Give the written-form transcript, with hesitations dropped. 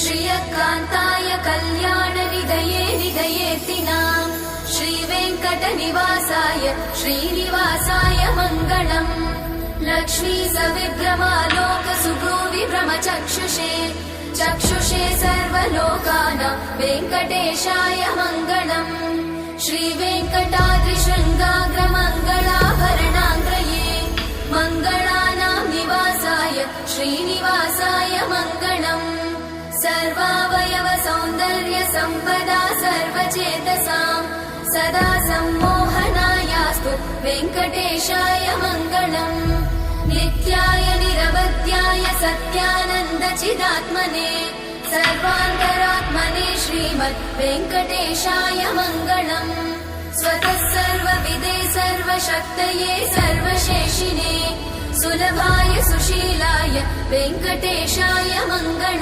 श्रियकान्ताय कल्याणनिधये निधयेतिनाम् श्रीवेङ्कटनिवासाय श्रीनिवासाय मङ्गलम् लक्ष्मी सविभ्रमालोकसुभ्रूविभ्रमचक्षुषे चक्षुषे सर्वलोकानां वेङ्कटेशाय मङ्गलम् श्रीवेङ्कटाद्रिशृङ्गाग्रमङ्गलाभरणाङ्ग्रये मङ्गलानां निवासाय श्रीनिवासाय मङ्गलम् सर्वावयव सौन्दर्य सम्पदा सर्वचेतसां सदा सम्मोहनायास्तु वेङ्कटेशाय मङ्गलम् नित्याय निरवध्याय सत्यानन्दचिदात्मने सर्वान्तरात्मने श्रीमद् वेङ्कटेशाय मङ्गलम् स्वतः सर्वविदे सर्वशक्तये सर्वशेषिने सुलभाय सुशीलाय वेङ्कटेशाय मङ्गलम्।